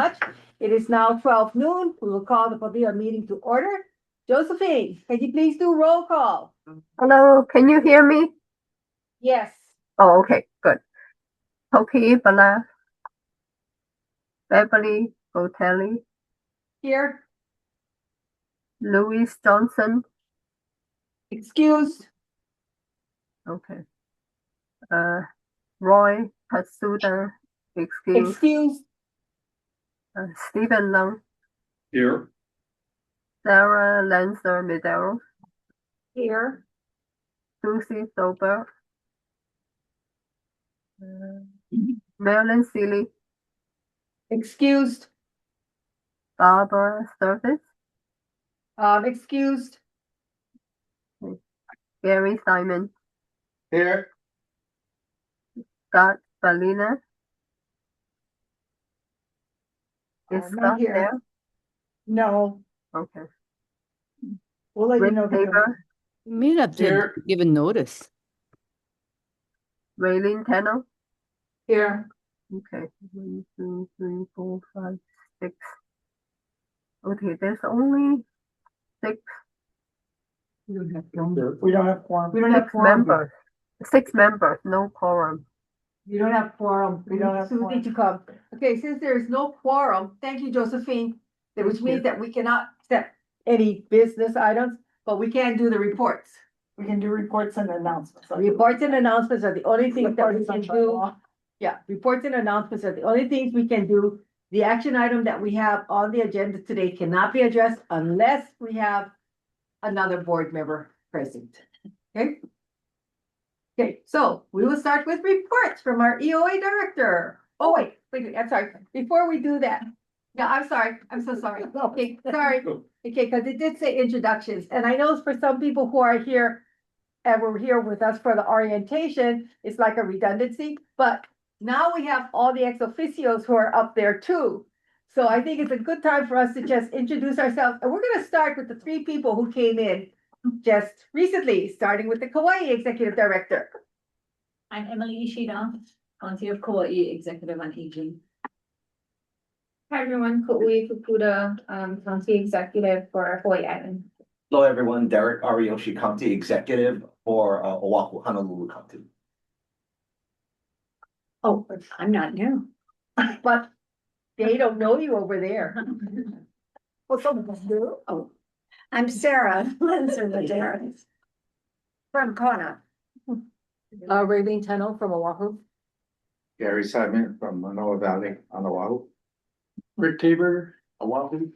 much. It is now 12 noon. We will call the PABEA meeting to order. Josephine, can you please do roll call? Hello, can you hear me? Yes. Oh, okay, good. Toki Bala, Beverly Botelli, Here. Louis Johnson. Excused. Okay. Roy Katsuda, excuse. Excused. Stephen Lung, Here. Sarah Lancer Medeiros, Here. Lucy Sober, Marilyn Seeley, Excused. Barbara Service, Excused. Gary Simon, Here. Scott Balina. Is Not Scott here. there? No. Okay. We'll let you Rick know. Tabor, May not have Here. given notice. Raylene Tennell. Here. Okay, 1, 2, 3, 4, 5, 6. Okay, there's only 6. We don't have quorum. We don't have quorum. We don't have 6 quorum. members. 6 members, no quorum. You don't have quorum. We don't have quorum. Need to come. Okay, since there is no quorum, thank you, Josephine. Which means that we cannot accept any business items, but we can do the reports. We can do reports and announcements. Reports and announcements are the only things that we can do. Yeah, reports and announcements are the only things we can do. The action item that we have on the agenda today cannot be addressed unless we have another board member present. Okay? Okay, so we will start with reports from our EOA director. Oh, wait, I'm sorry. Before we do that. No, I'm sorry. I'm so sorry. Okay, sorry. Okay, because it did say introductions, and I know for some people who are here and were here with us for the orientation, it's like a redundancy, but now we have all the ex officios who are up there too. So I think it's a good time for us to just introduce ourselves, and we're gonna start with the 3 people who came in just recently, starting with the Kauai Executive Director. I'm Emily Ishida, County of Kauai Executive on Aging. Hi everyone, Kauai Fukuda, County Executive for Hawaii Island. Hello, everyone. Derek Ariyoshi, County Executive for Oahu, Honolulu County. Oh, but I'm not new. But they don't know you over there. Well, some of us do. Oh, I'm Sarah Lancer Medeiros from Kona. Raylene Tennell from Oahu. Gary Simon from Manoa Valley on Oahu. Rick Tabor, Oahu.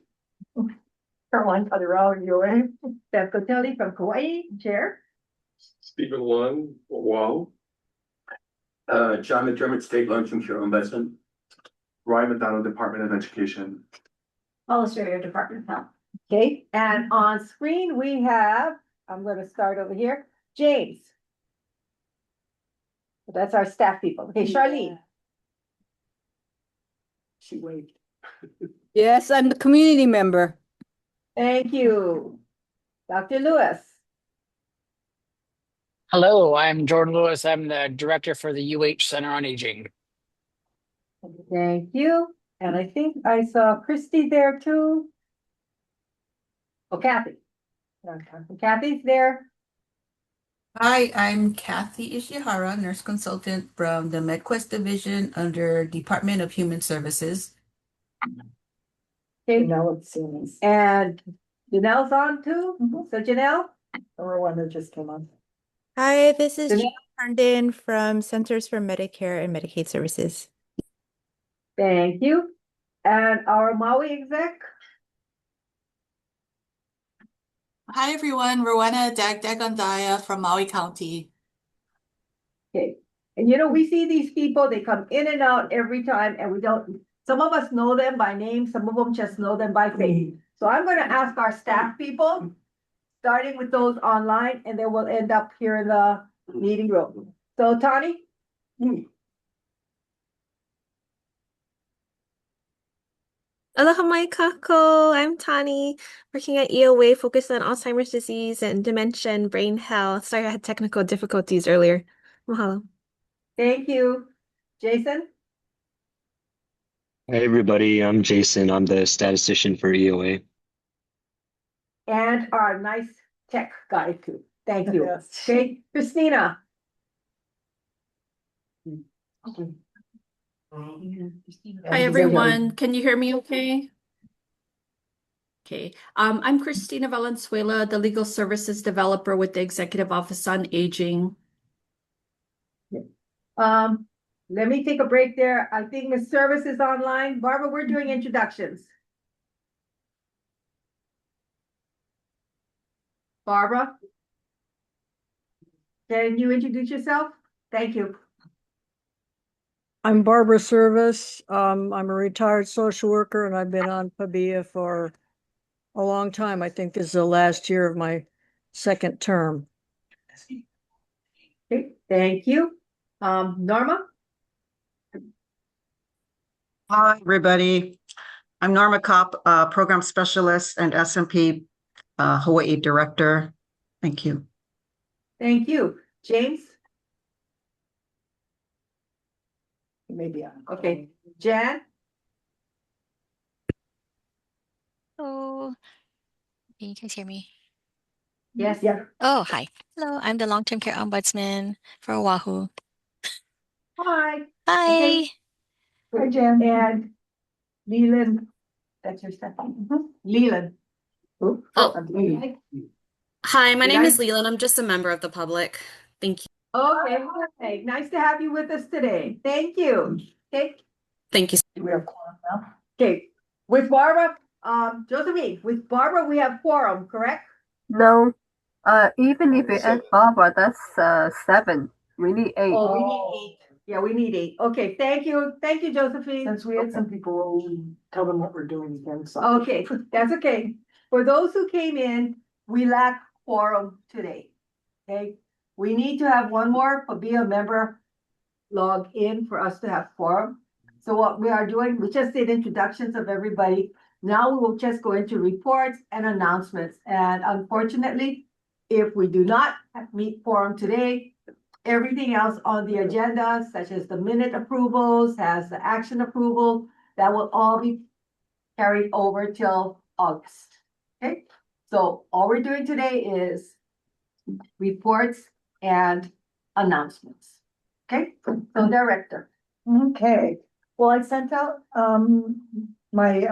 Caroline Padirao, UA. Beth Cotelli from Kauai, Chair. Stephen Lund, Oahu. John McDermott, State Long-Term Care Investment. Ryan McDonald, Department of Education. Australia Department of Health. Okay, and on screen we have, I'm gonna start over here, James. That's our staff people. Okay, Charlene. She waved. Yes, I'm the community member. Thank you. Dr. Lewis. Hello, I'm Jordan Lewis. I'm the director for the UH Center on Aging. Thank you. And I think I saw Christy there too. Oh, Kathy. Kathy's there. Hi, I'm Kathy Ishihara, nurse consultant from the MedQuest division under Department of Human Services. Okay, Janelle Seamus. and Janelle's on too. So Janelle, Or one that just came on. Hi, this is Janelle? Jean Herndon from Centers for Medicare and Medicaid Services. Thank you. And our Maui exec. Hi, everyone. Rowena Dagdagandaya from Maui County. Okay, and you know, we see these people, they come in and out every time and we don't, some of us know them by name, some of them just know them by face. So I'm gonna ask our staff people, starting with those online, and then we'll end up here in the meeting room. So Tani? Aloha mai kako. I'm Tani, working at EOA focused on Alzheimer's disease and dementia and brain health. Sorry, I had technical difficulties earlier. Mahalo. Thank you. Jason? Hey everybody, I'm Jason. I'm the statistician for EOA. And our nice tech guy too. Thank you. Yes. Okay, Christina. Hi, everyone. Can you hear me okay? Okay. I'm Christina Valenzuela, the legal services developer with the Executive Office on Aging. Let me take a break there. I think Ms. Service is online. Barbara, we're doing introductions. Barbara? Can you introduce yourself? Thank you. I'm Barbara Service. I'm a retired social worker and I've been on PABEA for a long time. I think this is the last year of my second term. Okay, thank you. Norma? Hi, everybody. I'm Norma Kopp, Program Specialist and SMP Hawaii Director. Thank you. Thank you. James? Maybe. Okay. Jan? Hello. Can you guys hear me? Yes. Yeah. Oh, hi. Hello, I'm the long-term care ombudsman for Oahu. Hi. Hi. Okay. Hi, Jan. And Leland, that's your second. Leland. Oh. Okay. Hi, my Did name I- is Leland. I'm just a member of the public. Thank you. Okay, nice to have you with us today. Thank you. Okay. Thank you. Do we have quorum now? Okay, with Barbara, Josephine, with Barbara, we have quorum, correct? No, even if you add Barbara, that's 7. We need 8. Oh, we need 8. Yeah, we need 8. Okay, thank you. Thank you, Josephine. Since we had some people, we'll tell them what we're doing again. So. Okay, that's okay. For those who came in, we lack quorum today. Okay, we need to have one more PABEA member log in for us to have quorum. So what we are doing, we just did introductions of everybody. Now we will just go into reports and announcements. And unfortunately, if we do not meet quorum today, everything else on the agenda, such as the minute approvals, has the action approval, that will all be carried over till August. Okay, so all we're doing today is reports and announcements. Okay, so Director. Okay, well, I sent out, my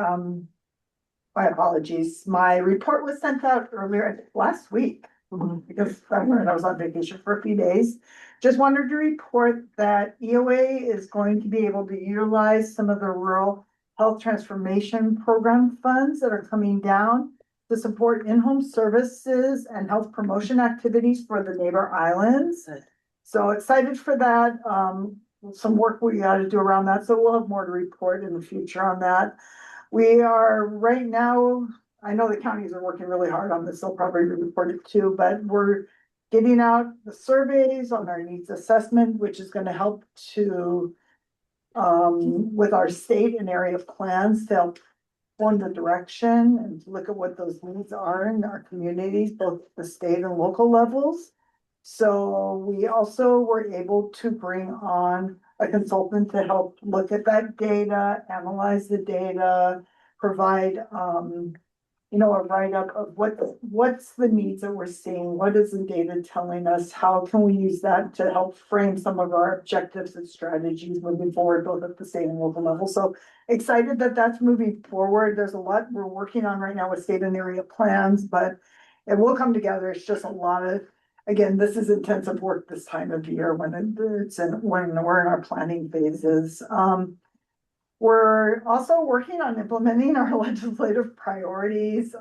apologies, my report was sent out earlier last week. Because I learned I was on vacation for a few days. Just wanted to report that EOA is going to be able to utilize some of the rural health transformation program funds that are coming down to support in-home services and health promotion activities for the neighbor islands. So excited for that. Some work we got to do around that. So we'll have more to report in the future on that. We are right now, I know the counties are working really hard on this. They'll probably report it too, but we're getting out the surveys on our needs assessment, which is going to help to with our state and area plans to help form the direction and to look at what those needs are in our communities, both the state and local levels. So we also were able to bring on a consultant to help look at that data, analyze the data, provide a write-up of what's the needs that we're seeing, what is the data telling us, how can we use that to help frame some of our objectives and strategies moving forward, both at the state and local level. So excited that that's moving forward. There's a lot we're working on right now with state and area plans, but it will come together. It's just a lot of, again, this is intensive work this time of year when we're in our planning phases. We're also working on implementing our legislative priorities.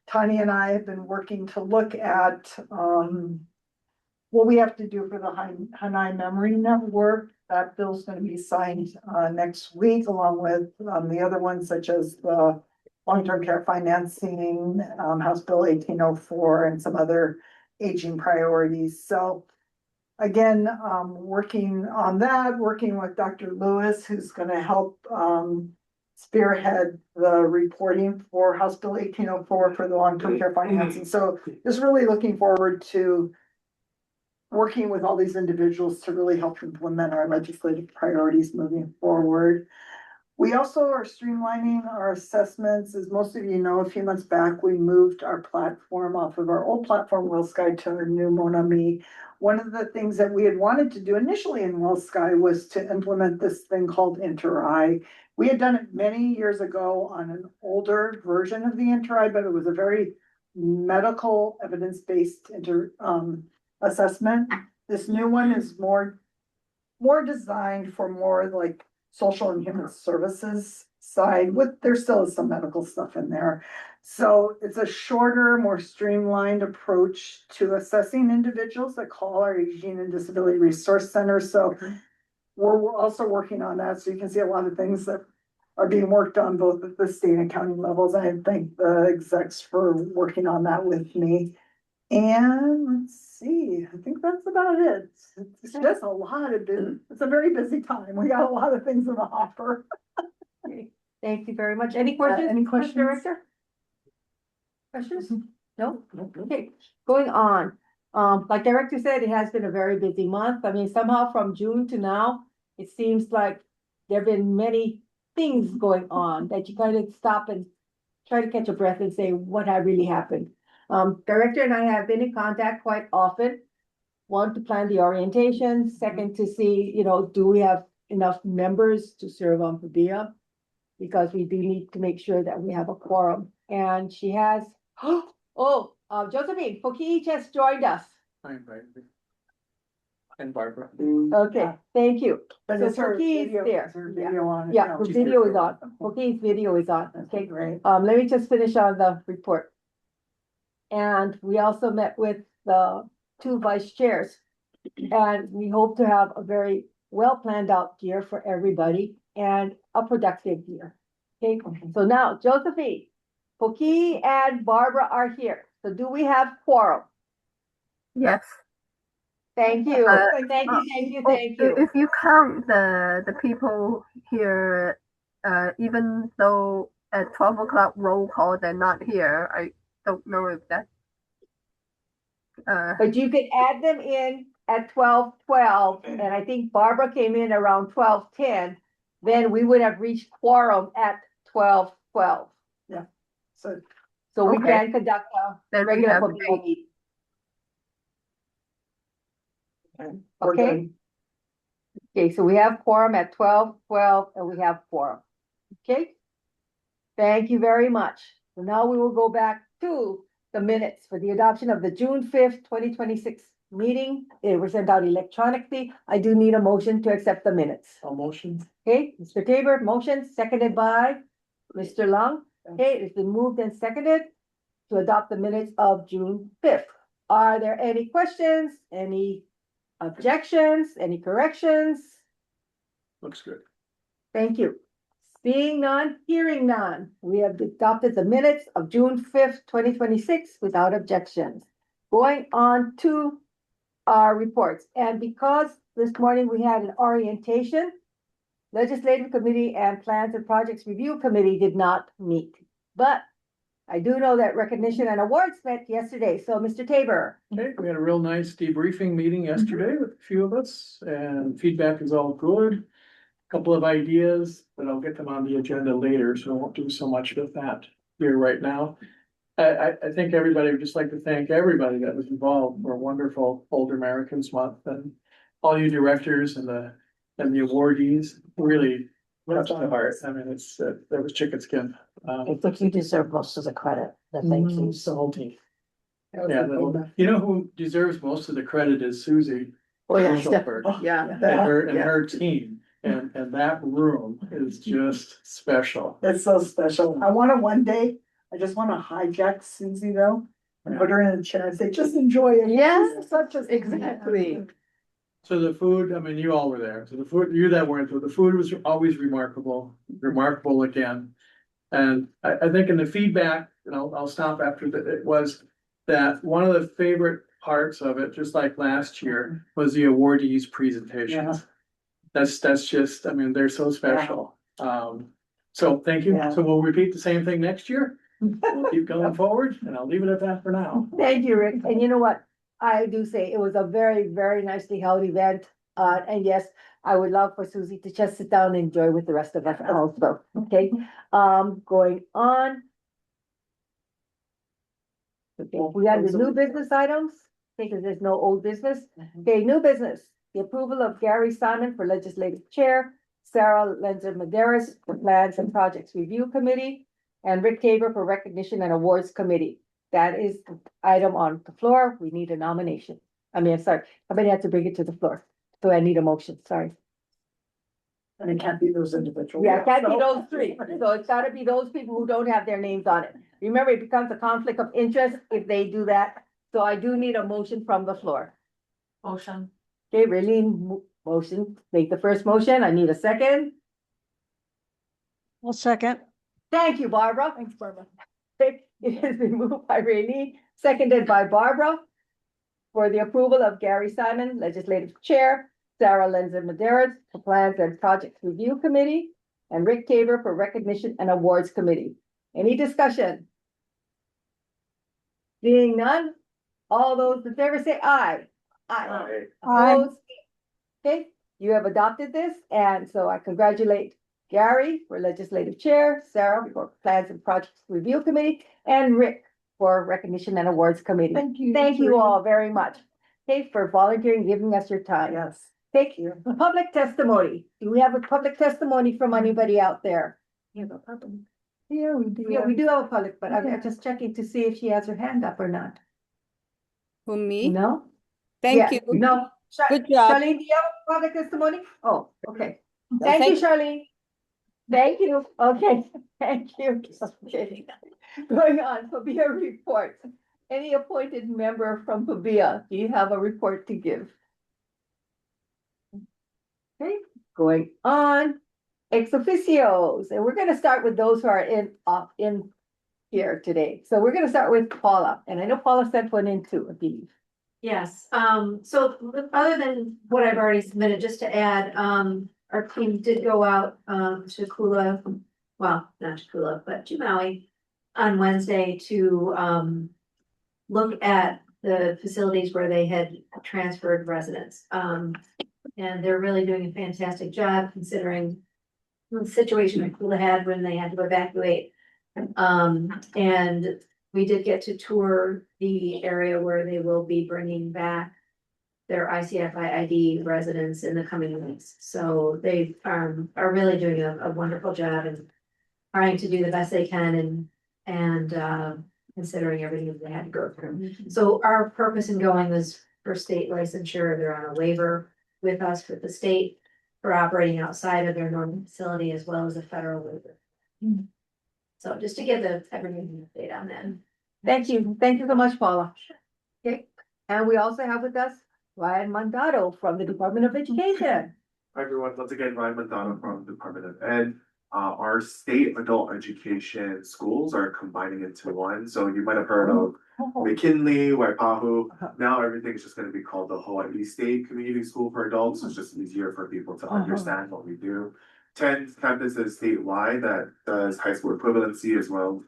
Tani and I have been working to look at what we have to do for the Hanai Memory Network. That bill's going to be signed next week, along with the other ones such as the long-term care financing, House Bill 1804, and some other aging priorities. So again, working on that, working with Dr. Lewis, who's going to help spearhead the reporting for House Bill 1804 for the long-term care financing. So just really looking forward to working with all these individuals to really help implement our legislative priorities moving forward. We also are streamlining our assessments. As most of you know, a few months back, we moved our platform off of our old platform, Will Sky, to our new Monami. One of the things that we had wanted to do initially in Will Sky was to implement this thing called Inter-I. We had done it many years ago on an older version of the Inter-I, but it was a very medical evidence-based assessment. This new one is more designed for more like social and human services side with, there still is some medical stuff in there. So it's a shorter, more streamlined approach to assessing individuals that call our Aging and Disability Resource Center. So we're also working on that. So you can see a lot of things that are being worked on both at the state and county levels. I thank the execs for working on that with me. And let's see, I think that's about it. It's just a lot of business. It's a very busy time. We got a lot of things in the hopper. Thank you very much. Any questions? Any questions? Director? Questions? No? Okay, going on. Like Director said, it has been a very busy month. I mean, somehow from June to now, it seems like there have been many things going on that you kind of stop and try to catch a breath and say, what had really happened? Director and I have been in contact quite often. One, to plan the orientation. Second, to see, you know, do we have enough members to serve on PABEA? Because we do need to make sure that we have a quorum. And she has, Josephine Foki just joined us. I'm right. And Barbara. Okay, thank you. But So it's her Foki is video, there. is her video on? Yeah, her video is on. Foki's video is on. Okay, Great. let me just finish on the report. And we also met with the two vice chairs. And we hope to have a very well planned out year for everybody and a productive year. Okay, so now Josephine, Poki and Barbara are here. So do we have quorum? Yes. Thank you. Thank you. If you count the people here, even though at 12 o'clock roll call, they're not here, I don't know if that. But you could add them in at 12:12, and I think Barbara came in around 12:10. Then we would have reached quorum at 12:12. Yeah. So we Okay. can conduct a Then we regular have PABEA meeting. we're Okay. good. Okay, so we have quorum at 12:12, and we have quorum. Okay? Thank you very much. So now we will go back to the minutes for the adoption of the June 5th, 2026 meeting. They were sent out electronically. I do need a motion to accept the minutes. All motions. Okay, Mr. Tabor, motion seconded by Mr. Long. Okay, it's been moved and seconded to adopt the minutes of June 5th. Are there any questions, any objections, any corrections? Looks good. Thank you. Seeing none, hearing none, we have adopted the minutes of June 5th, 2026 without objections. Going on to our reports, and because this morning we had an orientation, Legislative Committee and Plans and Projects Review Committee did not meet. But I do know that recognition and awards met yesterday. So Mr. Tabor. Okay, we had a real nice debriefing meeting yesterday with a few of us, and feedback is all good. Couple of ideas, but I'll get them on the agenda later, so I won't do so much with that here right now. I think everybody would just like to thank everybody that was involved for a wonderful Older Americans Month, and all you directors and the awardees really touched the heart. I mean, that was chicken skin. I think you deserve most of the credit. Thank you. Salty. Yeah, you know who deserves most of the credit is Susie. Oh, yeah. Schulberg, Yeah. and her team. And that room is just special. It's so special. I want to one day, I just want to hijack Susie though and put her in a chair and say, just enjoy it. Yes, Such a. exactly. So the food, I mean, you all were there. So the food, you that weren't, so the food was always remarkable again. And I think in the feedback, and I'll stop after that, it was that one of the favorite parts of it, just like last year, was the awardees presentations. That's just, I mean, they're so special. So thank you. Yeah. So we'll repeat the same thing next year. We'll keep going forward, and I'll leave it at that for now. Thank you, Rick. And you know what? I do say it was a very, very nicely held event. And yes, I would love for Susie to just sit down and enjoy with the rest of us also, okay? Going on. Okay, we got the new business items, because there's no old business. Okay, new business, the approval of Gary Simon for legislative chair, Sarah Lenzer Maderas for plans and projects review committee, and Rick Tabor for recognition and awards committee. That is the item on the floor. We need a nomination. Sorry, somebody had to bring it to the floor. So I need a motion, sorry. And it can't be those individuals. Yeah, it can't be those three. So it's gotta be those people who don't have their names on it. Remember, it becomes a conflict of interest if they do that. So I do need a motion from the floor. Motion. Okay, Raylene, motion, make the first motion. I need a second. Well, second. Thank you, Barbara. Thanks, Barbara. It has been moved by Raylene, seconded by Barbara for the approval of Gary Simon, legislative chair, Sarah Lenzer Maderas for plans and projects review committee, and Rick Tabor for recognition and awards committee. Any discussion? Seeing none, all those in favor say aye. Aye. Opposed? Okay, you have adopted this, and so I congratulate Gary for legislative chair, Sarah for plans and projects review committee, and Rick for recognition and awards committee. Thank you. Thank you all very much. Okay, for volunteering, giving us your time. Yes. Take public testimony. Do we have a public testimony from anybody out there? Yeah, we do. Yeah, we do have a public, but I'm just checking to see if she has her hand up or not. Who, me? No? Thank Yeah, you. No. Good job. Charlene, do you have a public testimony? Oh, okay. No, Thank you, thank- Charlene. Thank you. Okay, thank you. Okay. Going on, PABEA report. Any appointed member from PABEA, do you have a report to give? Okay, going on, ex officios, and we're gonna start with those who are in here today. So we're gonna start with Paula, and I know Paula sent one in too, I believe. Yes, so other than what I've already submitted, just to add, our team did go out, to Kula, well, not to Kula, but to Maui on Wednesday to, look at the facilities where they had transferred residents. And they're really doing a fantastic job considering the situation that Kula had when they had to evacuate. And we did get to tour the area where they will be bringing back their ICFI ID residents in the coming weeks. So they are really doing a wonderful job and trying to do the best they can and considering everything that they had to go through. So our purpose in going was for state licensure. They're on a waiver with us with the state for operating outside of their normal facility as well as a federal waiver. So just to give everyone an update on that. Thank you so much, Paula. Okay, and we also have with us Ryan Mandato from the Department of Education. Hi, everyone. Once again, Ryan Madonna from Department of Ed. Our state adult education schools are combining into one. So you might have heard of McKinley, Waipahu. Now everything's just gonna be called the Hawaii State Community School for Adults. It's just easier for people to understand what we do. 10 campuses statewide that does high school equivalency as well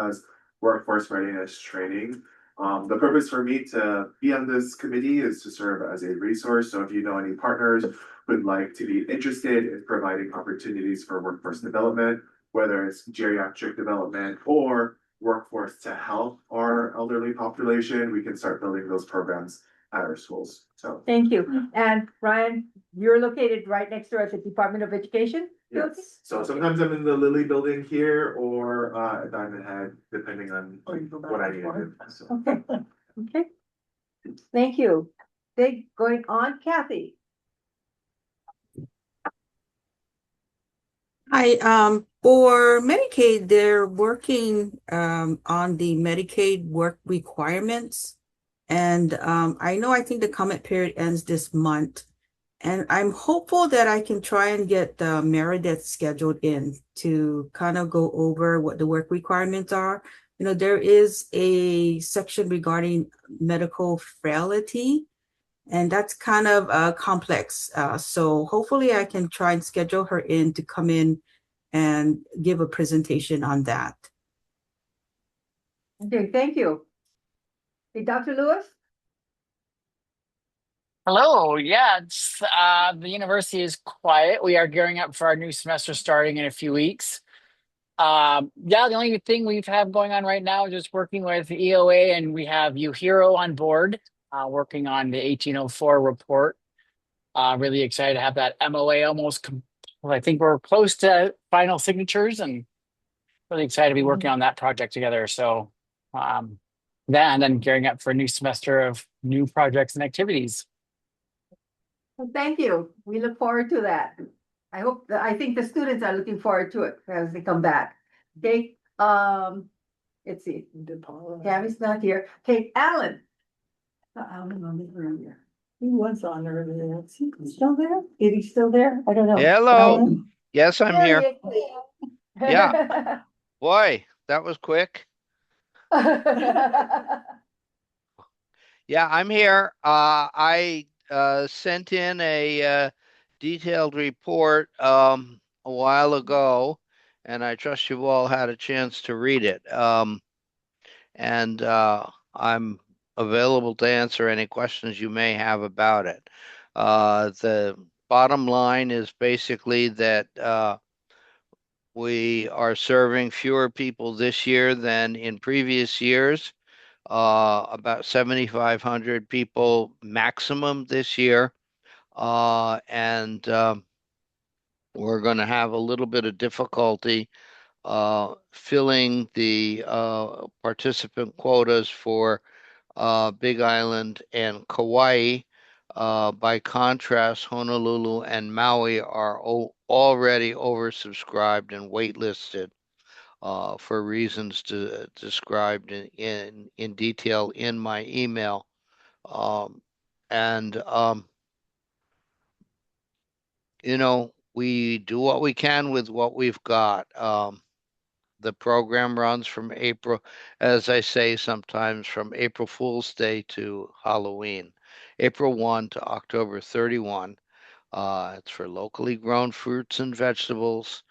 as workforce readiness training. The purpose for me to be on this committee is to serve as a resource. So if you know any partners would like to be interested in providing opportunities for workforce development, whether it's geriatric development or workforce to help our elderly population, we can start building those programs at our schools. So Thank you. And Ryan, you're located right next door at the Department of Education? yes, so sometimes I'm in the Lilly building here or at Diamond Head, depending on what I need to do. So. Okay, okay. Thank you. Okay, going on, Kathy. Hi, for Medicaid, they're working on the Medicaid work requirements. And I think the comment period ends this month. And I'm hopeful that I can try and get Meredith scheduled in to kind of go over what the work requirements are. You know, there is a section regarding medical frailty, and that's kind of complex. So hopefully I can try and schedule her in to come in and give a presentation on that. Okay, thank you. Hey, Dr. Lewis? Hello. Yeah, the university is quiet. We are gearing up for our new semester starting in a few weeks. Yeah, the only thing we've have going on right now is just working with EOA, and we have UHERO on board, working on the 1804 report. Really excited to have that MOA well, I think we're close to final signatures, and really excited to be working on that project together. So, and then gearing up for a new semester of new projects and activities. Well, thank you. We look forward to that. I think the students are looking forward to it as they come back. Okay, let's see. Tammy's not here. Okay, Alan. Alan on the earlier. He was on earlier. Is he still there? Is he still there? I don't know. Hello. Alan? Yes, I'm There here. he is. Yeah. Boy, that was quick. Yeah, I'm here. I sent in a detailed report a while ago, and I trust you've all had a chance to read it. And I'm available to answer any questions you may have about it. The bottom line is basically that we are serving fewer people this year than in previous years, about 7,500 people maximum this year. And we're going to have a little bit of difficulty filling the participant quotas for Big Island and Kauai. By contrast, Honolulu and Maui are already oversubscribed and waitlisted for reasons described in detail in my email. And we do what we can with what we've got. The program runs from April, as I say sometimes, from April Fool's Day to Halloween, April 1 to October 31. It's for locally grown fruits and vegetables.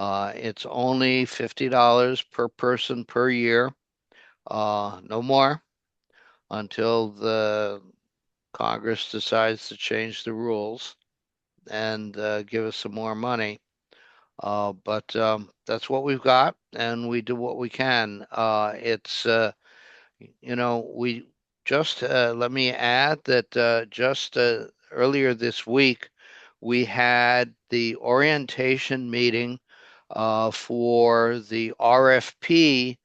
It's only $50 per person per year, no more, until the Congress decides to change the rules and give us some more money. But that's what we've got, and we do what we can. We just let me add that just earlier this week, we had the orientation meeting for the RFP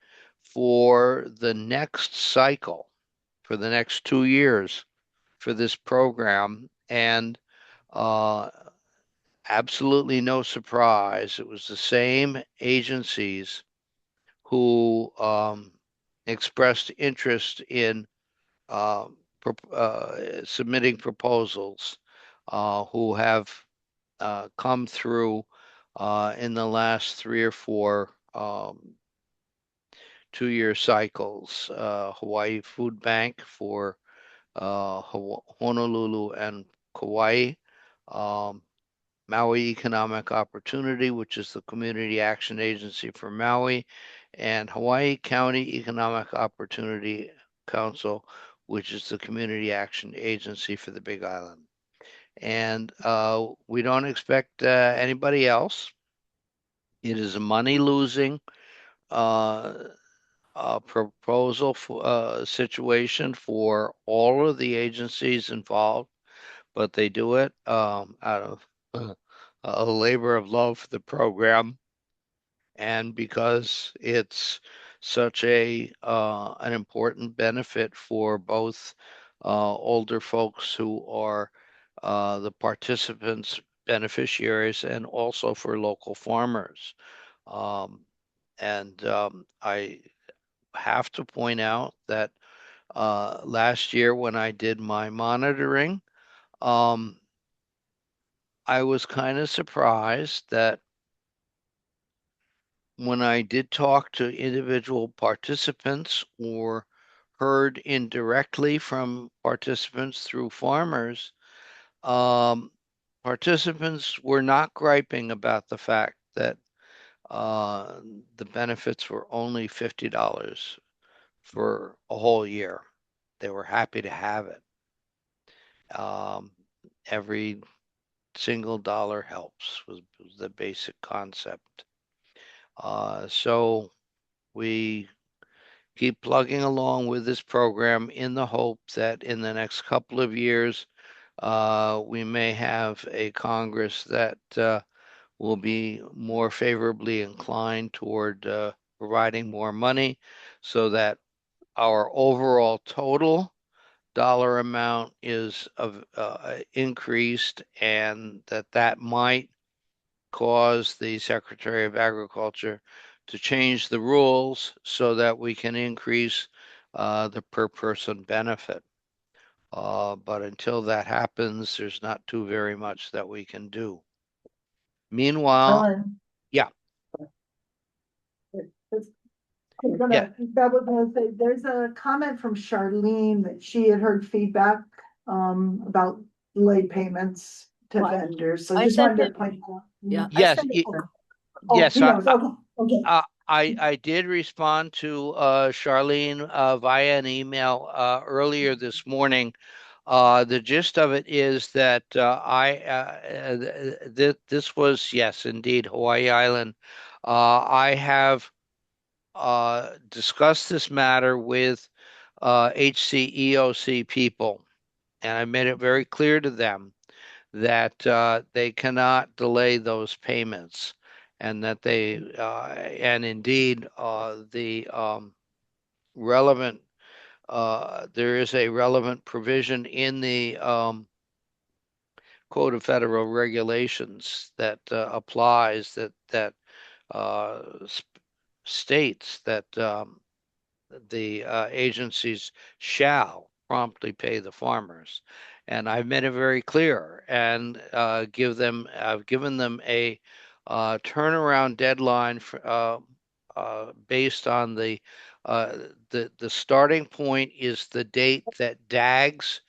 for the next cycle, for the next 2 years for this program. And absolutely no surprise, it was the same agencies who expressed interest in submitting proposals, who have come through in the last 3 or 4 2-year cycles. Hawaii Food Bank for Honolulu and Kauai. Maui Economic Opportunity, which is the community action agency for Maui, and Hawaii County Economic Opportunity Council, which is the community action agency for the Big Island. And we don't expect anybody else. It is a money-losing proposal situation for all of the agencies involved, but they do it out of a labor of love for the program, and because it's such an important benefit for both older folks who are the participants, beneficiaries, and also for local farmers. I have to point out that last year when I did my monitoring, I was kind of surprised that when I did talk to individual participants or heard indirectly from participants through farmers, participants were not griping about the fact that the benefits were only $50 for a whole year. They were happy to have it. Every single dollar helps was the basic concept. So we keep plugging along with this program in the hope that in the next couple of years, we may have a Congress that will be more favorably inclined toward providing more money so that our overall total dollar amount is increased, and that might cause the Secretary of Agriculture to change the rules so that we can increase the per person benefit. But until that happens, there's not too very much that we can do. Meanwhile, Ellen, yeah, that was gonna say, there's a comment from Charlene that she had heard feedback, about late payments to What? vendors, so I just sent wanted to it. point that. Yeah. I yes, sent it. Oh, yes. he knows, okay, okay. I did respond to Charlene via an email earlier this morning. The gist of it is that this was, yes, indeed, Hawaii Island. I have discussed this matter with HCEOC people, and I made it very clear to them that they cannot delay those payments, and that they and indeed the relevant there is a relevant provision in the Code of Federal Regulations that applies that states that the agencies shall promptly pay the farmers. And I've made it very clear and I've given them a turnaround deadline based on the starting point is the date that DAGS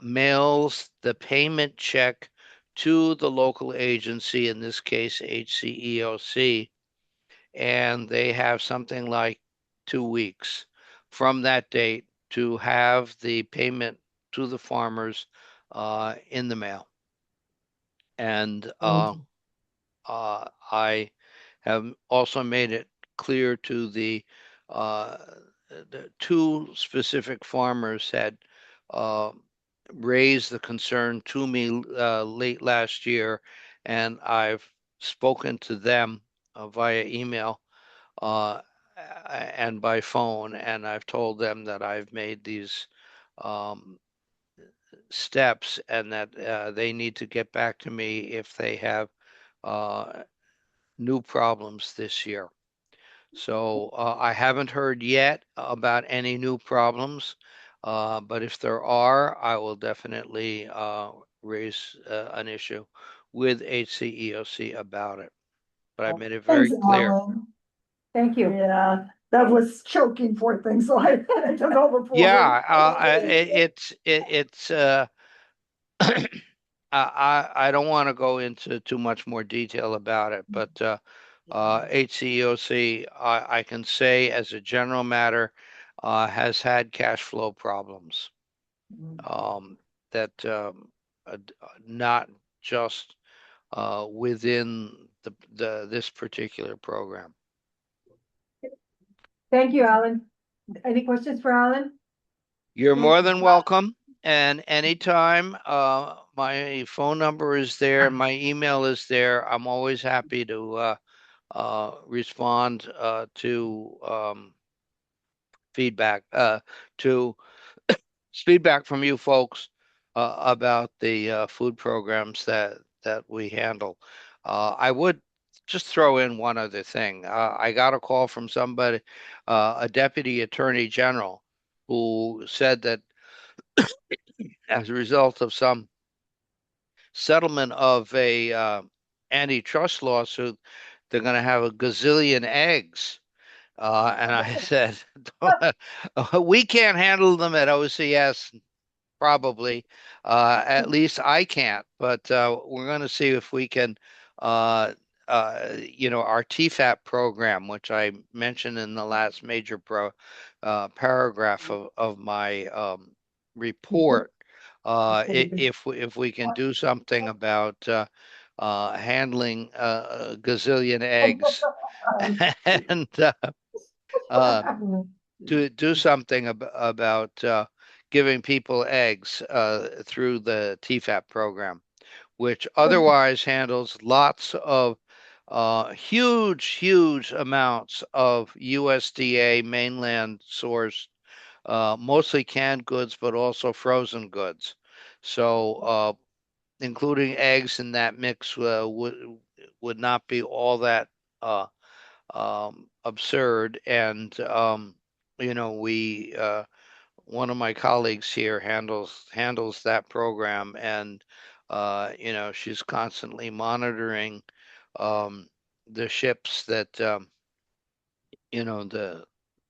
mails the payment check to the local agency, in this case HCEOC, and they have something like 2 weeks from that date to have the payment to the farmers in the mail. And I have also made it clear to the two specific farmers had raised the concern to me late last year, and I've spoken to them via email and by phone, and I've told them that I've made these um, steps and that they need to get back to me if they have new problems this year. So I haven't heard yet about any new problems, but if there are, I will definitely raise an issue with HCEOC about it. But I made it very Thanks, clear. Alan. Thank you. Yeah, that was choking for things, so I took over for her. Yeah, it's I don't want to go into too much more detail about it, but HCEOC, I can say as a general matter, has had cash flow problems. That not just within this particular program. Thank you, Alan. Any questions for Alan? You're more than welcome. And anytime, my phone number is there, my email is there. I'm always happy to respond to feedback, to feedback from you folks about the food programs that we handle. I would just throw in one other thing. I got a call from somebody, a deputy attorney general, who said that as a result of some settlement of a antitrust lawsuit, they're going to have a gazillion eggs. And I said, we can't handle them at OCS, probably. At least I can't, but we're going to see if we can, our TFAP program, which I mentioned in the last major paragraph of my report. If we can do something about handling a gazillion eggs and do something about giving people eggs through the TFAP program, which otherwise handles lots of huge amounts of USDA mainland sourced, mostly canned goods, but also frozen goods. So, including eggs in that mix would not be all that absurd. And we one of my colleagues here handles that program, and she's constantly monitoring the ships that the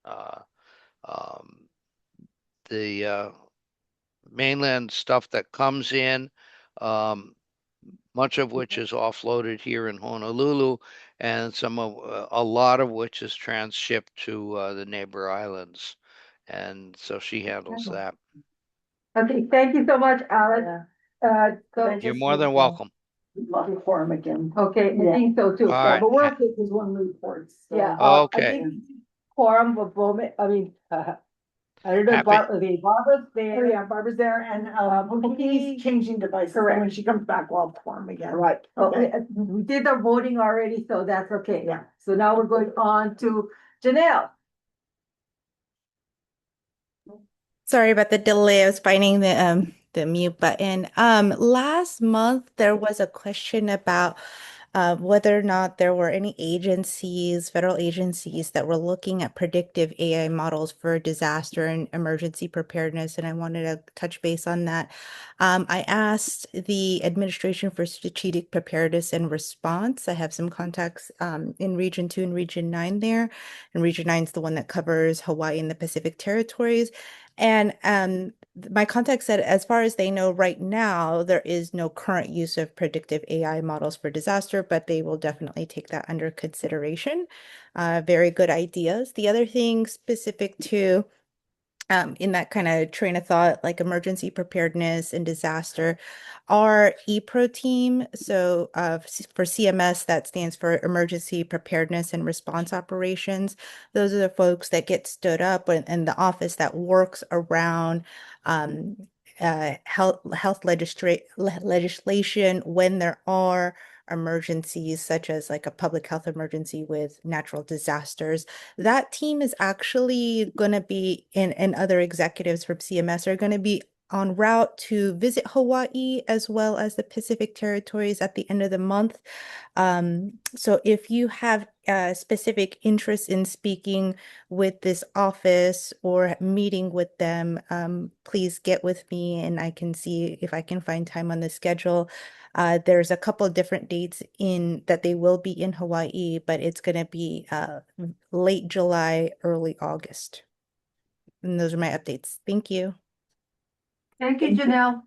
uh, um, the mainland stuff that comes in, um, much of which is offloaded here in Honolulu, and a lot of which is transshipped to the neighbor islands. And so she handles that. Okay, thank you so much, Alex. You're more than welcome. We'd love to form again. Okay, I think so too. All Yeah, right. but we're, There's one reports. yeah, I Okay. think quorum of moment, I mean, I don't know, Happy- okay, Barbara's Oh, there. yeah, Barbara's there and, Cookie's changing devices. Correct. When she comes back, we'll have quorum again. Right, Okay. okay, we did the voting already, so that's okay. Yeah. So now we're going on to Janelle. Sorry about the delay. I was finding the mute button. Last month there was a question about whether or not there were any agencies, federal agencies that were looking at predictive AI models for disaster and emergency preparedness, and I wanted to touch base on that. I asked the Administration for Strategic Preparedness and Response. I have some contacts in Region 2 and Region 9 there, and Region 9 is the one that covers Hawaii and the Pacific Territories. And my contact said, as far as they know right now, there is no current use of predictive AI models for disaster, but they will definitely take that under consideration. Very good ideas. The other thing specific to in that kind of train of thought, like emergency preparedness and disaster, our EPRO team. So for CMS, that stands for Emergency Preparedness and Response Operations. Those are the folks that get stood up and the office that works around health legislation when there are emergencies, such as like a public health emergency with natural disasters. That team is actually going to be, and other executives from CMS are going to be en route to visit Hawaii as well as the Pacific Territories at the end of the month. So if you have a specific interest in speaking with this office or meeting with them, please get with me and I can see if I can find time on the schedule. There's a couple of different dates that they will be in Hawaii, but it's going to be late July, early August. And those are my updates. Thank you. Thank you, Janelle.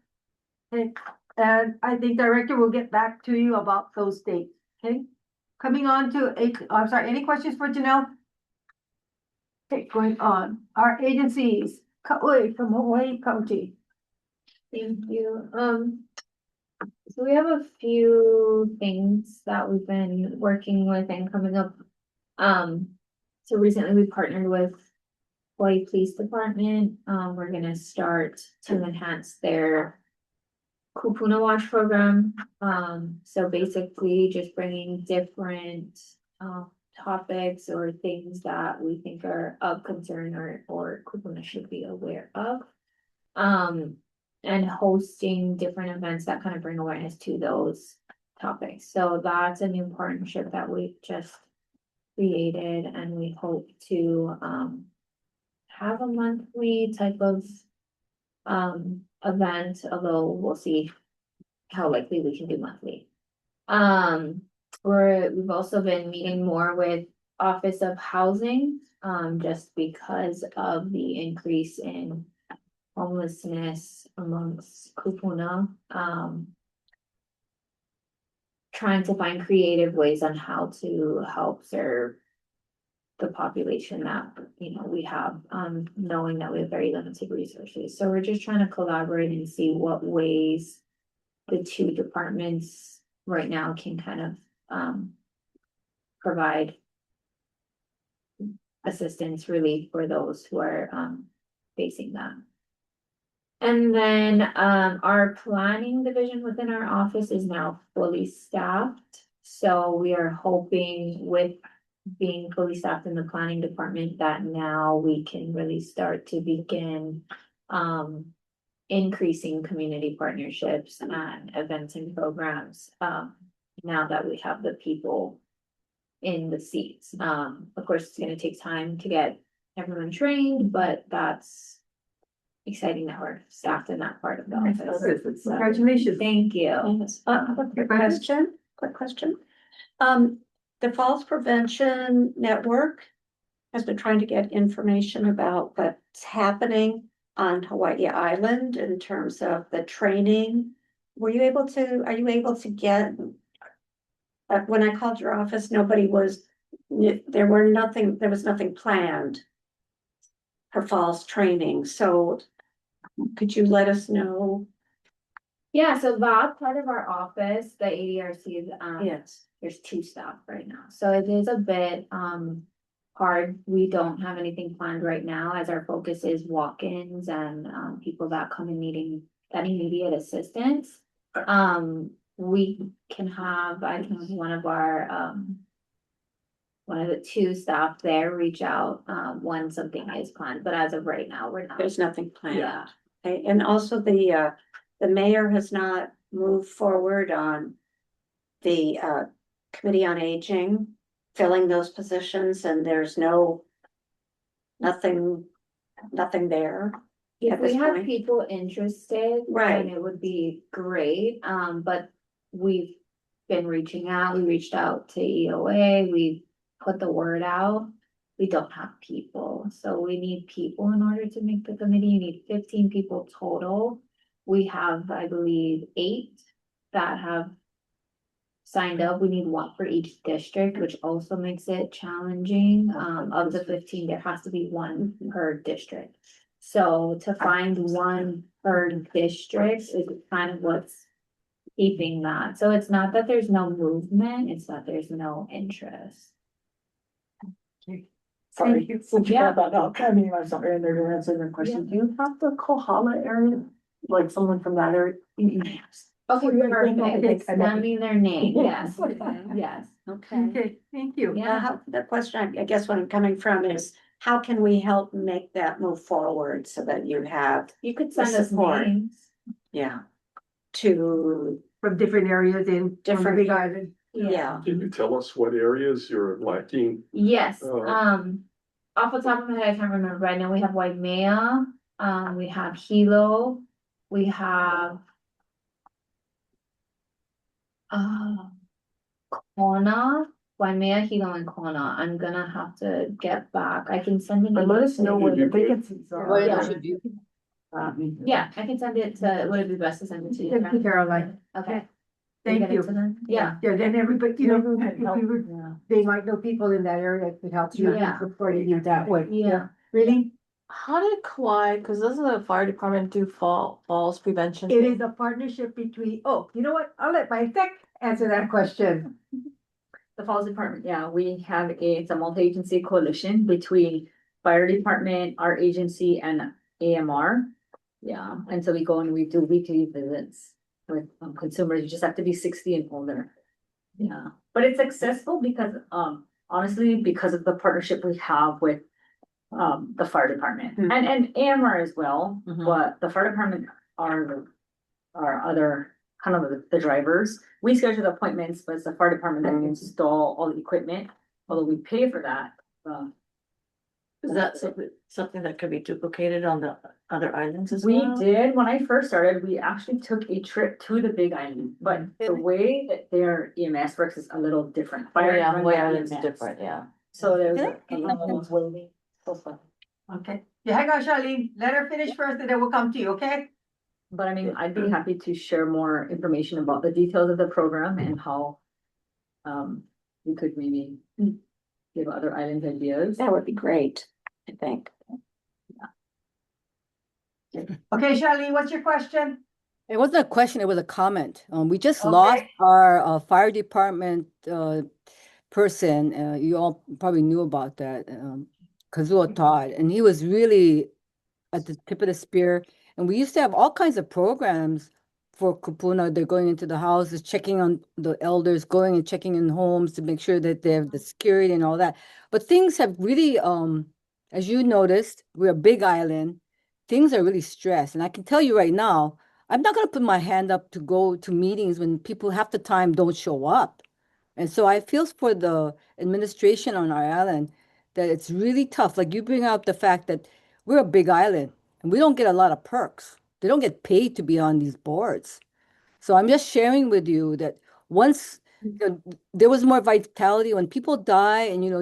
And I think Director will get back to you about those dates, okay? Coming on to, I'm sorry, any questions for Janelle? Okay, going on, our agencies, Kauai from Hawaii County. Thank you. So we have a few things that we've been working with and coming up. So recently we partnered with Hawaii Police Department. We're gonna start to enhance their Kupuna Watch program. So basically just bringing different topics or things that we think are of concern or Kupuna should be aware of. And hosting different events that kind of bring awareness to those topics. So that's a new partnership that we've just created, and we hope to have a monthly type of event, although we'll see how likely we can do monthly. We've also been meeting more with Office of Housing, just because of the increase in homelessness amongst Kupuna. Trying to find creative ways on how to help serve the population that, we have, knowing that we have very limited resources. So we're just trying to collaborate and see what ways the two departments right now can kind of, provide assistance relief for those who are, facing that. And then, our planning division within our office is now fully staffed. So we are hoping with being fully staffed in the planning department that now we can really start to begin increasing community partnerships and events and programs now that we have the people in the seats. Of course, it's going to take time to get everyone trained, but that's exciting that we're staffed in that part of the office. So, Congratulations. thank you. Quick question. The Falls Prevention Network has been trying to get information about what's happening on Hawaii Island in terms of the training. Are you able to get, when I called your office, there was nothing planned for falls training. So could you let us know? Yeah, so that part of our office, the ADRC is, Yes. there's two staff right now. So it is a bit hard. We don't have anything planned right now as our focus is walk-ins and people that come in needing that immediate assistance. We can have, I can have one of the two staff there reach out when something is planned, but as of right now, we're not. There's nothing planned. Yeah. Okay. And also the mayor has not moved forward on the Committee on Aging, filling those positions, and there's nothing there. If at we this have point. people interested, Right. then it would be great. But we've been reaching out. We reached out to EOA. We put the word out. We don't have people. So we need people in order to make the committee. You need 15 people total. We have, I believe, 8 that have signed up. We need 1 for each district, which also makes it challenging. Of the 15, there has to be 1 per district. So to find 1 per district is kind of what's keeping that. So it's not that there's no movement, it's that there's no interest. Sorry, since you Yeah. brought that up, I mean, I'm sorry, and they're answering your question. Do you have the Kohala area? Like someone from that area? Okay, perfect. Okay, Send me their name, yes, yes. Okay. Okay, thank you. Yeah. The question, I guess what I'm coming from is, how can we help make that move forward so that you have, You could the send us support. names. yeah, to, From different areas in Different- Big Island. yeah. Can you tell us what areas you're lacking? Yes, Uh, off the top of my head, I can't remember. I know we have Waimea, we have Hilo, we have Kona, Waimea, Hilo, and Kona. I'm gonna have to get back. I can send it. But let us know where the If you could- vacancies are. Yeah, I can send it to, would it be best to send it to you? Thank you, Caroline. Okay. Thank Get it you. to them? Yeah. Yeah, then everybody, Yeah. they might know people in that area that could help you Yeah. supporting you that way. Yeah. Really? How did Kauai, because doesn't the fire department do falls prevention? It is a partnership between, oh, you know what? I'll let my tech answer that question. The Falls Department, yeah, it's a multi-agency coalition between fire department, our agency, and AMR. Yeah, and so we go and we do weekly visits with consumers. You just have to be 60 and older. Yeah, but it's accessible because honestly, because of the partnership we have with the fire department and AMR as well. But the fire department are other kind of the drivers. We schedule the appointments, but it's the fire department that install all the equipment, although we pay for that. Is that something that could be duplicated on the other islands as We well? did, when I first started, we actually took a trip to the Big Island, but the way that their EMS works is a little different. Oh, yeah, runs Hawaii their Island's EMS. different, yeah. So there's Really? a little waiting. So fun. Okay. Yeah, hang on, Charlene. Let her finish first and then we'll come to you, okay? But I mean, I'd be happy to share more information about the details of the program and how we could maybe give other islands ideas. That would be great, I think. Okay, Charlene, what's your question? It wasn't a question, it was a comment. We just Okay. lost our fire department person. You all probably knew about that, Kazuo Todd, and he was really at the tip of the spear. And we used to have all kinds of programs for Kupuna. They're going into the houses, checking on the elders, going and checking in homes to make sure that they have the security and all that. But things have really, as you noticed, we're a big island. Things are really stressed. And I can tell you right now, I'm not going to put my hand up to go to meetings when people half the time don't show up. And so I feel for the administration on our island that it's really tough. Like you bring up the fact that we're a big island and we don't get a lot of perks. They don't get paid to be on these boards. So I'm just sharing with you that once there was more vitality when people die and you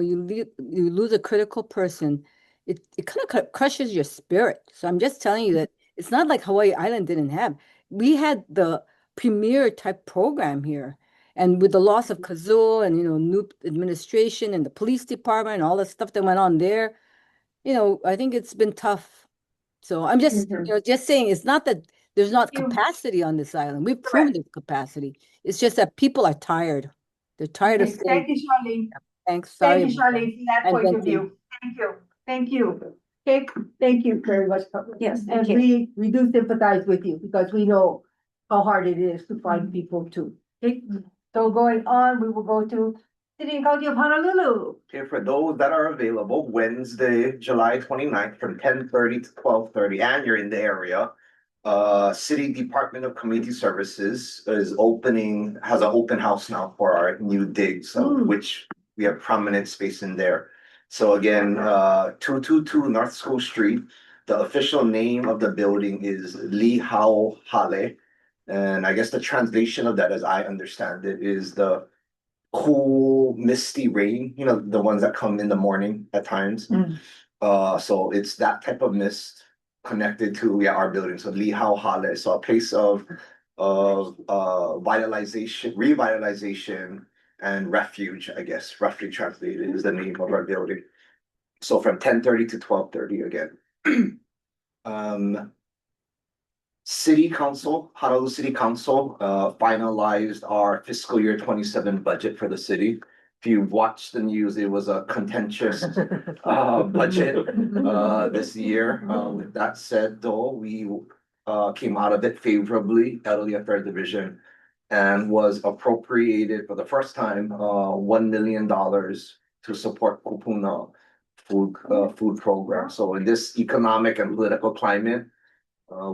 lose a critical person, it kind of crushes your spirit. So I'm just telling you that it's not like Hawaii Island didn't have. We had the premier type program here. And with the loss of Kazuo and new administration and the police department and all the stuff that went on there, I think it's been tough. So I'm just, just saying it's not that there's not capacity on this island. We've proven there's capacity. It's just that people are tired. They're tired of Okay, staying. thank you, Charlene. Thanks. Sorry. Thank you, about that. Charlene, from that And point of venting. view. Thank you. Thank you. Okay, thank you very much. Yes, And thank you. we do sympathize with you because we know how hard it is to find people too. Okay, so going on, we will go to City and County of Honolulu. Okay, for those that are available, Wednesday, July 29th from 10:30 to 12:30, and you're in the area. City Department of Community Services has an open house now for our new digs, which we have prominent space in there. So again, 222 North School Street. The official name of the building is Lihau Hale. And I guess the translation of that, as I understand it, is the cool, misty rain, the ones that come in the morning at times. So it's that type of mist connected to our building. So Lihau Hale, so a place of revitalization and refuge, I guess, roughly translated is the name of our building. So from 10:30 to 12:30 again. City Council, Honolulu City Council, finalized our fiscal year 27 budget for the city. If you watched the news, it was a contentious budget this year. With that said, though, we came out of it favorably, Elderly Affairs Division, and was appropriated for the first time $1 million to support Kupuna food program. So in this economic and political climate,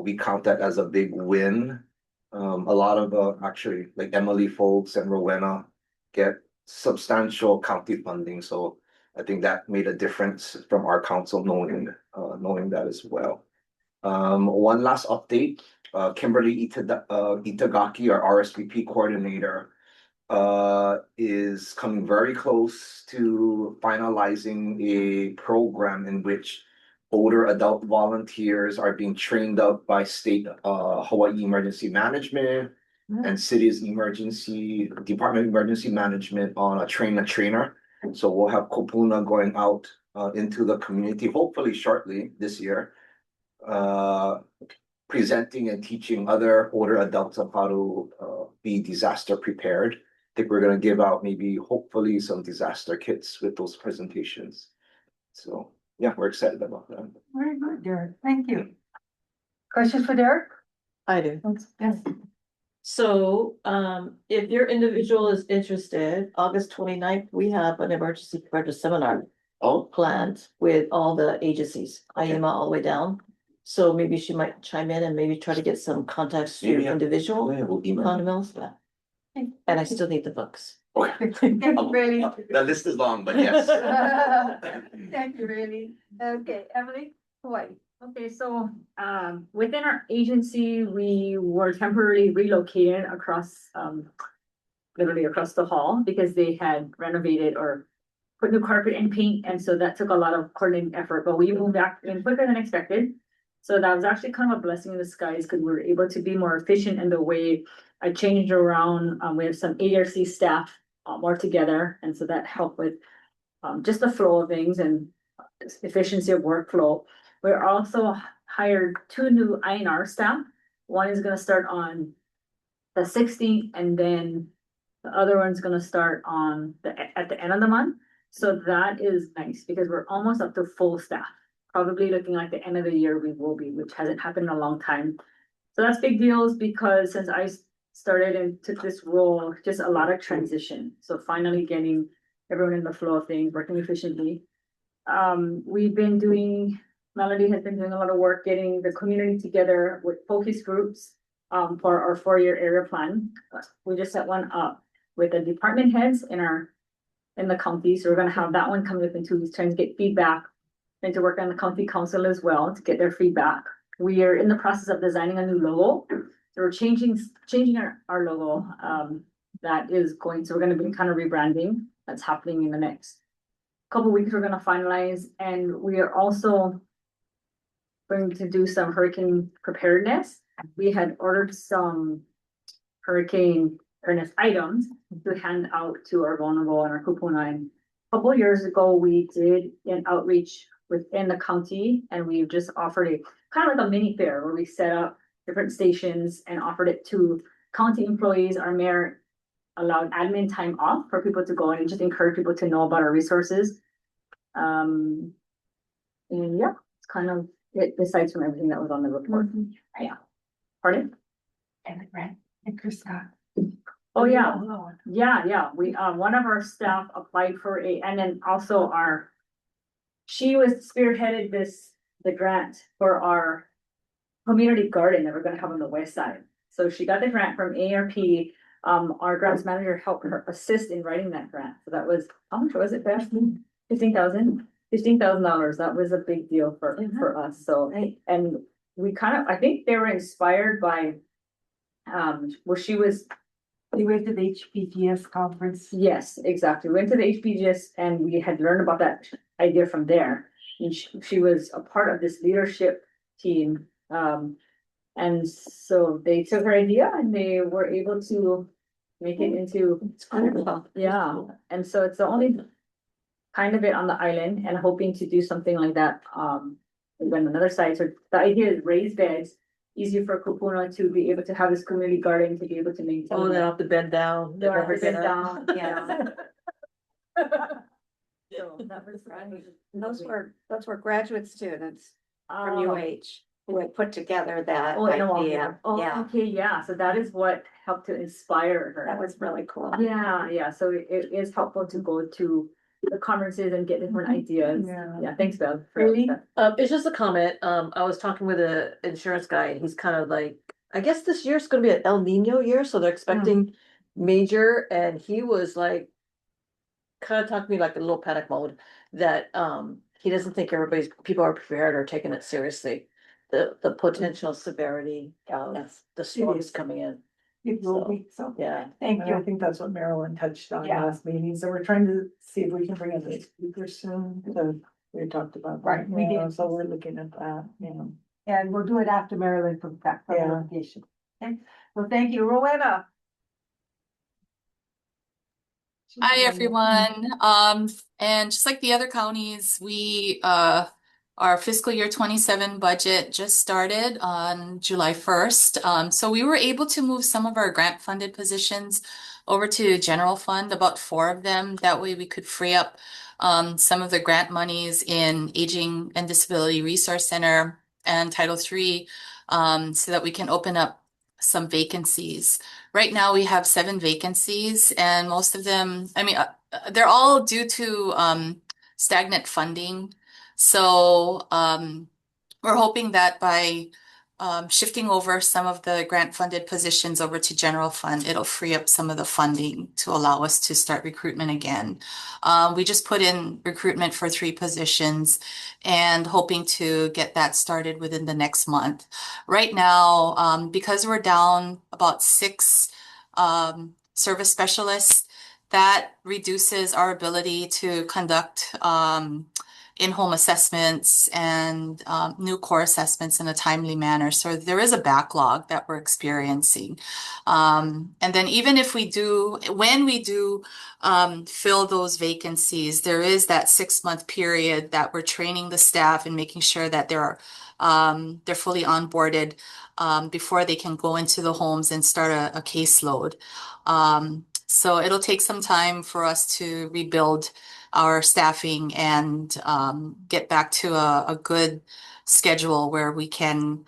we count that as a big win. A lot of actually, like Emily folks and Rowena get substantial county funding. So I think that made a difference from our council knowing that as well. One last update, Kimberly Itagaki, our RSVP coordinator, is coming very close to finalizing a program in which older adult volunteers are being trained up by state Hawaii Emergency Management and city's Department of Emergency Management on a trainer. So we'll have Kupuna going out into the community, hopefully shortly this year, presenting and teaching other older adults of how to be disaster prepared. I think we're gonna give out maybe hopefully some disaster kits with those presentations. So yeah, we're excited about that. Very good, Derek. Thank you. Questions for Derek? I do. Yes. So, if your individual is interested, August 29th, we have an emergency preparedness seminar. Planned with all the agencies, IEMA all the way down. So maybe she might chime in and maybe try to get some contacts to individual condominiums. And I still need the books. Thank you, really. The list is long, but yes. Thank you, really. Okay, Emily, Hawaii. Okay, so within our agency, we were temporarily relocated across literally across the hall because they had renovated or put new carpet and paint, and so that took a lot of coordinating effort, but we moved back in quicker than expected. So that was actually kind of a blessing in disguise because we were able to be more efficient in the way I changed around. We have some ARC staff more together, and so that helped with just the flow of things and efficiency of workflow. We're also hired 2 new INR staff. One is gonna start on the 16th, and then the other one's gonna start at the end of the month. So that is nice because we're almost up to full staff. Probably looking like the end of the year we will be, which hasn't happened in a long time. So that's big deals because since I started and took this role, just a lot of transition. So finally getting everyone in the flow of things, working efficiently. Melody has been doing a lot of work getting the community together with focus groups for our 4-year area plan. We just set one up with the department heads in the county. So we're gonna have that one coming up in 2 weeks, trying to get feedback and to work on the county council as well to get their feedback. We are in the process of designing a new logo. So we're changing our logo. So we're gonna be kind of rebranding. That's happening in the next couple of weeks. We're gonna finalize, and we are also going to do some hurricane preparedness. We had ordered some hurricane preparedness items to hand out to our vulnerable and our kupuna. A couple of years ago, we did an outreach within the county, and we've just offered a kind of like a mini fair where we set up different stations and offered it to county employees. Our mayor allowed admin time off for people to go and just encourage people to know about our resources. And yeah, it's kind of it besides from everything that was on the report. Yeah. Pardon? And the grant and Chris Scott. Oh, yeah. Yeah. We, one of our staff applied for and then also she was spearheaded the grant for our community garden that we're gonna have on the west side. So she got the grant from ARP. Our grants manager helped her assist in writing that grant. So that was, how much was it, Beth? $15,000. That was a big deal for us. So, and we I think they were inspired by, We went to the HPGS conference. Yes, exactly. We went to the HPGS and we had learned about that idea from there. And she was a part of this leadership team. And so they took her idea and they were able to make it into. It's wonderful. Yeah. And so it's the only kind of it on the island, and hoping to do something like that. Even another site. So the idea is raised beds, easier for kupuna to be able to have this community garden to be able to maintain. Oh, they don't have to bend down. They don't have to bend down, yeah. So that was right. And those were graduate students from UH who had put together that idea. Oh, okay, yeah. So that is what helped to inspire her. That was really cool. Yeah. So it is helpful to go to the conferences and get different ideas. Yeah. Thanks, Bev. Really? It's just a comment. I was talking with an insurance guy, and he's kind of like, I guess this year's gonna be an El Nino year, so they're expecting major, and he was like, kind of talking to me like a little panic mode that he doesn't think people are prepared or taking it seriously. The potential severity of the storms coming in. It will be, so. Yeah. Thank you. I think that's what Marilyn touched on last meeting, so we're trying to see if we can bring in a speaker soon, so we talked about. that. Right, we did. So we're looking at that, And we'll do it after Marilyn comes back from her vacation. Okay, well, thank you, Rowena. Hi, everyone. And just like the other counties, our fiscal year 27 budget just started on July 1st. So we were able to move some of our grant funded positions over to general fund, about 4 of them. That way we could free up some of the grant monies in Aging and Disability Resource Center and Title III, so that we can open up some vacancies. Right now we have 7 vacancies, and most of them, they're all due to stagnant funding. So we're hoping that by shifting over some of the grant funded positions over to general fund, it'll free up some of the funding to allow us to start recruitment again. We just put in recruitment for 3 positions and hoping to get that started within the next month. Right now, because we're down about 6 service specialists, that reduces our ability to conduct in-home assessments and new core assessments in a timely manner. So there is a backlog that we're experiencing. And then even if when we do fill those vacancies, there is that 6-month period that we're training the staff and making sure that they're fully onboarded before they can go into the homes and start a caseload. So it'll take some time for us to rebuild our staffing and get back to a good schedule where we can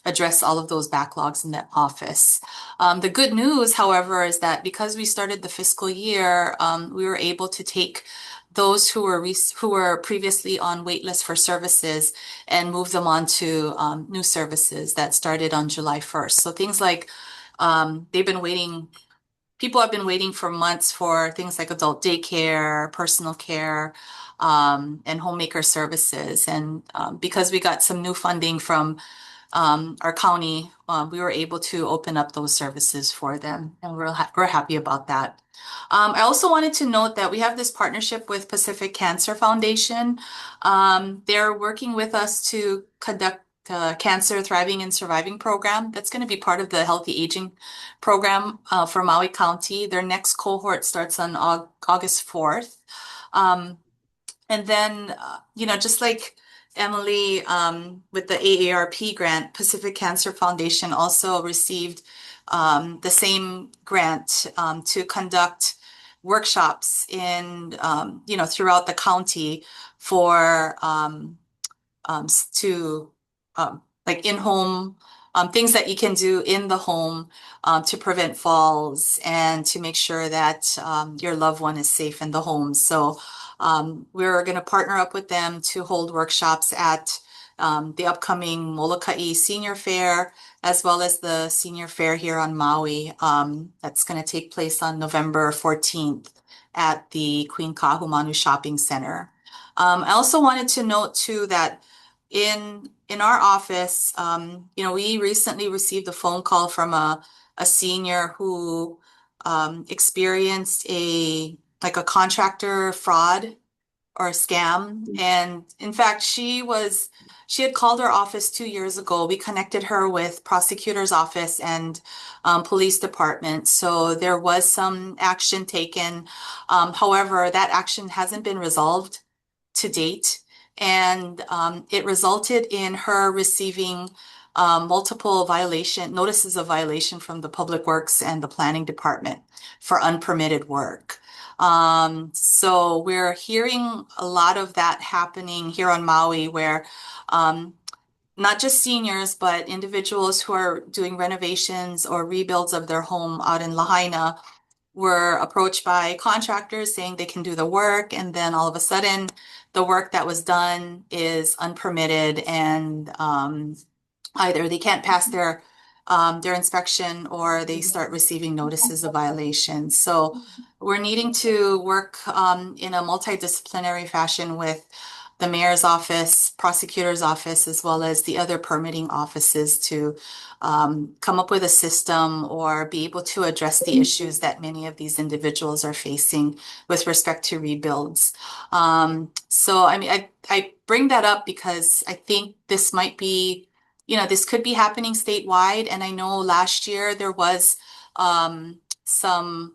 address all of those backlogs in the office. The good news, however, is that because we started the fiscal year, we were able to take those who were previously on waitlist for services and move them on to new services that started on July 1st. So things like people have been waiting for months for things like adult daycare, personal care, and homemaker services. And because we got some new funding from our county, we were able to open up those services for them, and we're happy about that. I also wanted to note that we have this partnership with Pacific Cancer Foundation. They're working with us to conduct Cancer Thriving and Surviving program. That's going to be part of the Healthy Aging program for Maui County. Their next cohort starts on August 4th. And then, just like Emily, with the AARP grant, Pacific Cancer Foundation also received the same grant to conduct workshops throughout the county for like in-home things that you can do in the home to prevent falls and to make sure that your loved one is safe in the home. So we're going to partner up with them to hold workshops at the upcoming Molokai Senior Fair, as well as the Senior Fair here on Maui. That's going to take place on November 14th at the Queen Kahumanu Shopping Center. I also wanted to note too that in our office, we recently received a phone call from a senior who experienced a contractor fraud or a scam. And in fact, she had called our office 2 years ago. We connected her with prosecutor's office and police department. So there was some action taken. However, that action hasn't been resolved to date. And it resulted in her receiving multiple notices of violation from the Public Works and the Planning Department for unpermitted work. So we're hearing a lot of that happening here on Maui, where not just seniors, but individuals who are doing renovations or rebuilds of their home out in Lahaina were approached by contractors saying they can do the work, and then all of a sudden the work that was done is unpermitted, and either they can't pass their inspection or they start receiving notices of violation. So we're needing to work in a multidisciplinary fashion with the mayor's office, prosecutor's office, as well as the other permitting offices to come up with a system or be able to address the issues that many of these individuals are facing with respect to rebuilds. So, I mean, I bring that up because I think this might be, this could be happening statewide. And I know last year there was some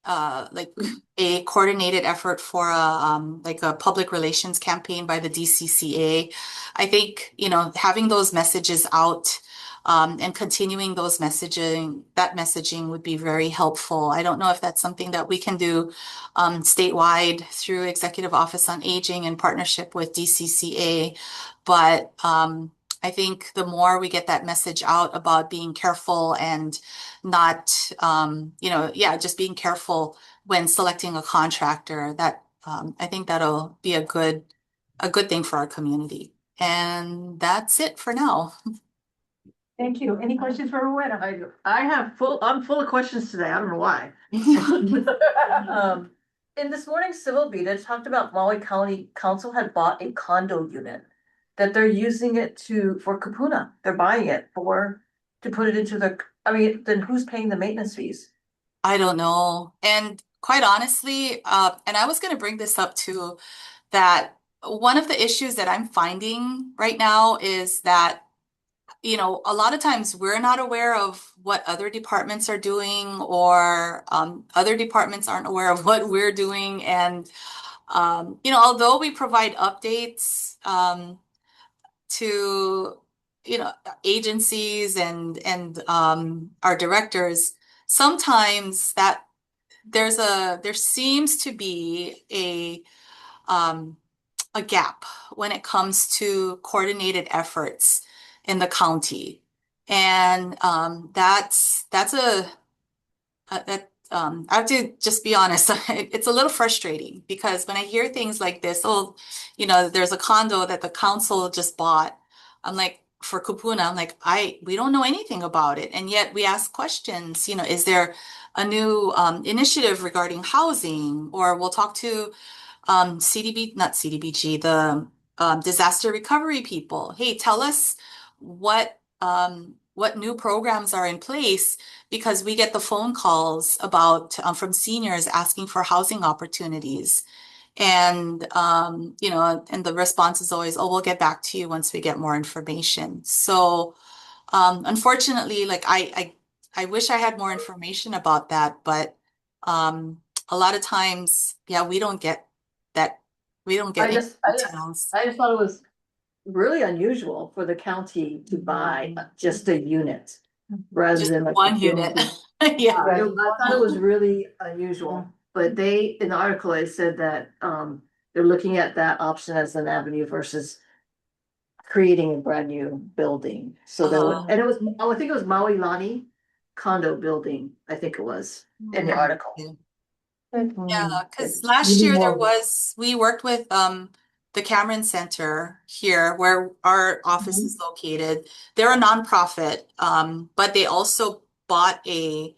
like a coordinated effort for a public relations campaign by the DCCA. I think, having those messages out and continuing that messaging would be very helpful. I don't know if that's something that we can do statewide through Executive Office on Aging in partnership with DCCA, but I think the more we get that message out about being careful and not, just being careful when selecting a contractor, that I think that'll be a good thing for our community. And that's it for now. Thank you. Any questions for Rowena? I'm full of questions today. I don't know why. In this morning's civil beat, it talked about Maui County Council had bought a condo unit that they're using it for kapuna. They're buying it to put it into then who's paying the maintenance fees? I don't know. And quite honestly, and I was going to bring this up too, that one of the issues that I'm finding right now is that, you know, a lot of times we're not aware of what other departments are doing, or other departments aren't aware of what we're doing. And, you know, although we provide updates to, you know, agencies and our directors, sometimes that there seems to be a gap when it comes to coordinated efforts in the county. And that's that I have to just be honest, it's a little frustrating because when I hear things like this, oh, you know, there's a condo that the council just bought. I'm like, for Kupuna, I'm like, we don't know anything about it. And yet we ask questions, you know, is there a new initiative regarding housing? Or we'll talk to not CDBG, the disaster recovery people. Hey, tell us what new programs are in place, because we get the phone calls about from seniors asking for housing opportunities. And you know, and the response is always, oh, we'll get back to you once we get more information. So unfortunately, like I wish I had more information about that, but a lot of times, yeah, we don't get that. We don't get any details. I just thought it was really unusual for the county to buy just a unit rather Just than like one unit. Yeah. I thought it was really unusual, but they, in the article, they said that they're looking at that option as an avenue versus creating a brand new building. So there was, and it was, I think it was Maui Lani condo building, I think it was in the article. Yeah, because last year we worked with the Cameron Center here where our office is located. They're a nonprofit, but they also bought a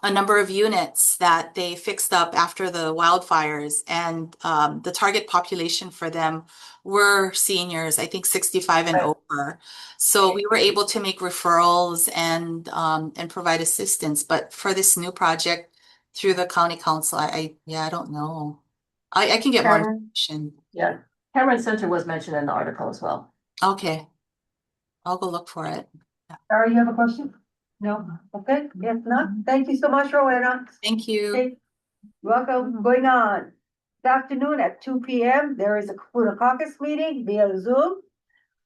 number of units that they fixed up after the wildfires, and the target population for them were seniors, I think 65 and over. So we were able to make referrals and provide assistance. But for this new project through the county council, I don't know. I can get more information. Yeah, Cameron Center was mentioned in the article as well. Okay. I'll go look for it. Sarah, you have a question? No? Okay, if not, thank you so much, Rowena. Thank you. Okay. Welcome. Going on. This afternoon at 2 p.m., there is a Kapuna Caucus meeting via Zoom.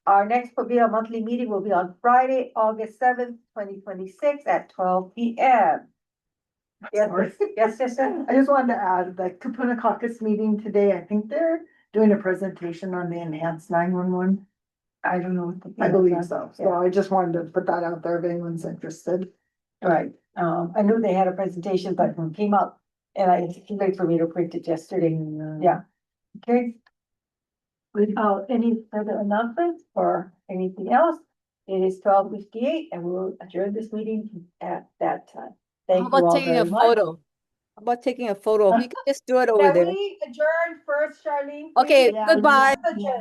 Our next PABEA monthly meeting will be on Friday, August 7th, 2026 at 12 p.m. Yes, yes, yes, yes. I just wanted to add the Kapuna Caucus meeting today, I think they're doing a presentation on the enhanced 911. I don't know. I believe so. So I just wanted to put that out there if anyone's interested. Right. I knew they had a presentation, but when it came up, and it's too late for me to print it yesterday. Yeah. Okay. Without any further announcements or anything else, it is 12:58 and we will adjourn this meeting at that time. How Thank you about all taking a very much. photo? How about taking a photo? We can just do it over Can there. we adjourn first, Charlene? Okay, please? goodbye. Adjourn.